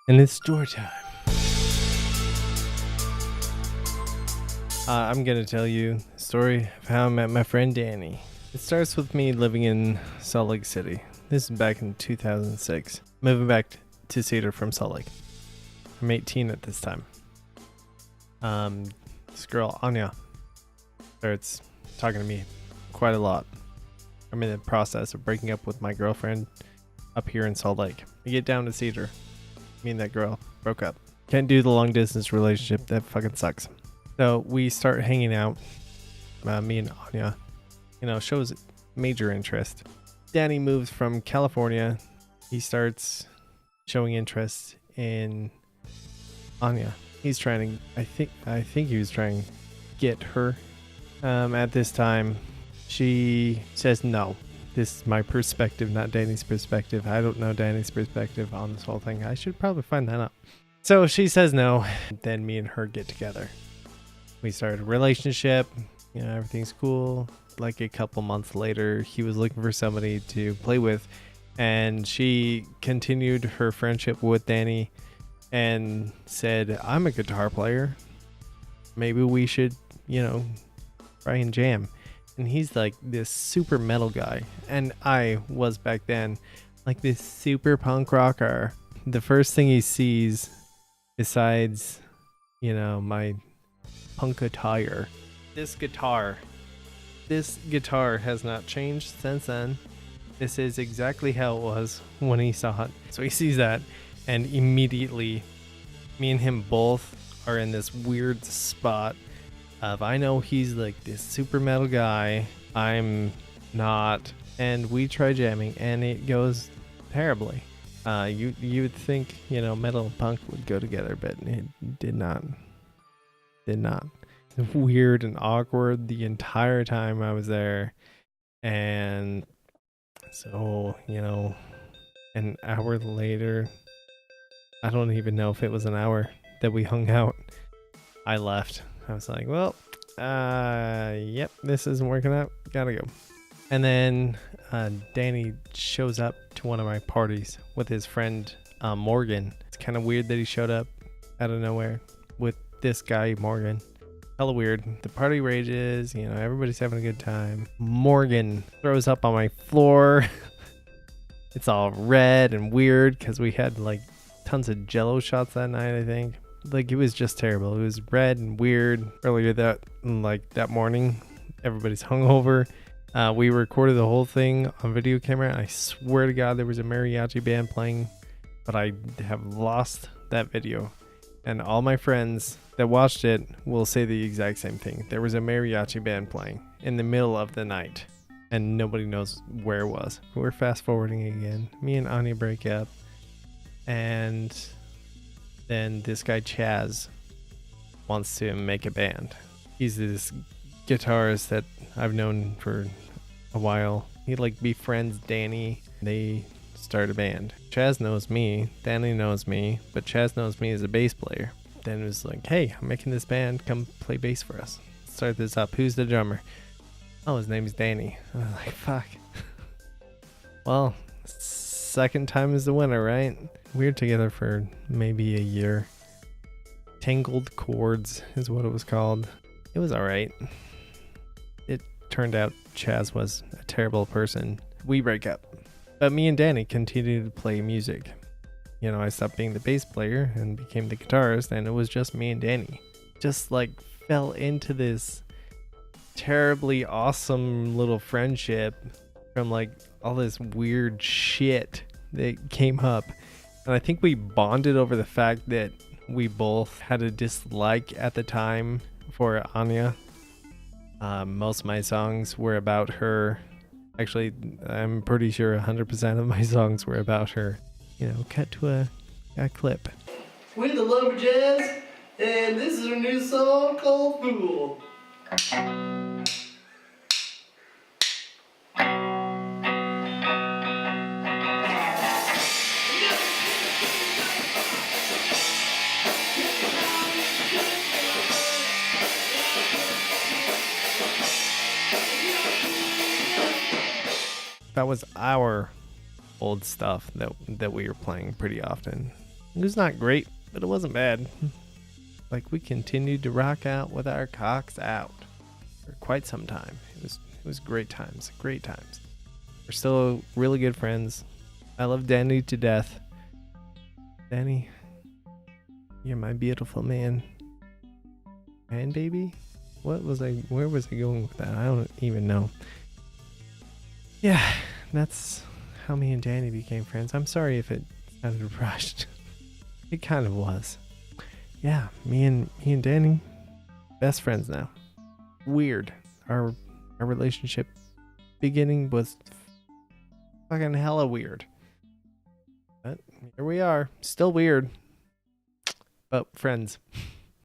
And it's story time. I'm going to tell you the story of how I met my friend Danny. It starts with me living in Salt Lake City. This is back in 2006. Moving back to Cedar from Salt Lake. I'm 18 at this time. This girl, Anya, starts talking to me quite a lot. I'm in the process of breaking up with my girlfriend up here in Salt Lake. We get down to Cedar. Me and that girl broke up. Can't do the long distance relationship. That fucking sucks. So we start hanging out. Me and Anya, shows major interest. Danny moves from California. He starts showing interest in Anya. He's trying to, I think he was trying to get her. At this time, she says no. This is my perspective, not Danny's perspective. I don't know Danny's perspective on this whole thing. I should probably find that out. So she says no. Then me and her get together. We started a relationship. Everything's cool. Like a couple months later, he was looking for somebody to play with. And she continued her friendship with Danny and said, I'm a guitar player. Maybe we should, try and jam. And he's like this super metal guy. And I was back then like this super punk rocker. The first thing he sees besides, my punk attire, this guitar has not changed since then. This is exactly how it was when he saw it. So he sees that and immediately me and him both are in this weird spot of, I know he's like this super metal guy, I'm not, and we try jamming and it goes terribly. You would think, metal and punk would go together, but it did not. Weird and awkward the entire time I was there. And so, an hour later, I don't even know if it was an hour that we hung out, I left. I was like, well, yep, this isn't working out. Gotta go. And then Danny shows up to one of my parties with his friend Morgan. It's kind of weird that he showed up out of nowhere with this guy, Morgan. Hella weird. The party rages, everybody's having a good time. Morgan throws up on my floor. It's all red and weird because we had like tons of Jello shots that night, I think. Like, it was just terrible. It was red and weird. Earlier that morning, everybody's hungover. We recorded the whole thing on video camera. I swear to God, there was a mariachi band playing, but I have lost that video. And all my friends that watched it will say the exact same thing. There was a mariachi band playing in the middle of the night, and nobody knows where it was. We're fast forwarding again. Me and Anya break up, and then this guy Chaz wants to make a band. He's this guitarist that I've known for a while. He befriends Danny. They start a band. Chaz knows me. Danny knows me. But Chaz knows me as a bass player. Then it was like, hey, I'm making this band. Come play bass for us. Start this up. Who's the drummer? Oh, his name's Danny. I was like, fuck. Well, second time is the winner, right? We were together for maybe a year. Tangled Chords is what it was called. It was alright. It turned out Chaz was a terrible person. We break up. But me and Danny continued to play music. I stopped being the bass player and became the guitarist, and it was just me and Danny. Just fell into this terribly awesome little friendship from all this weird shit that came up. And I think we bonded over the fact that we both had a dislike at the time for Anya. Most of my songs were about her. Actually, I'm pretty sure 100% of my songs were about her. Cut to a clip. We're the Lumberjacks, and this is our new song called Fool. That was our old stuff that we were playing pretty often. It was not great, but it wasn't bad. Like, we continued to rock out with our cocks out for quite some time. It was great times, great times. We're still really good friends. I love Danny to death. Danny, you're my beautiful man. And baby? Where was I going with that? I don't even know. Yeah, that's how me and Danny became friends. I'm sorry if it sounded rushed. It kind of was. Yeah, me and Danny, best friends now. Weird. Our relationship beginning was fucking hella weird. But here we are. Still weird. But friends.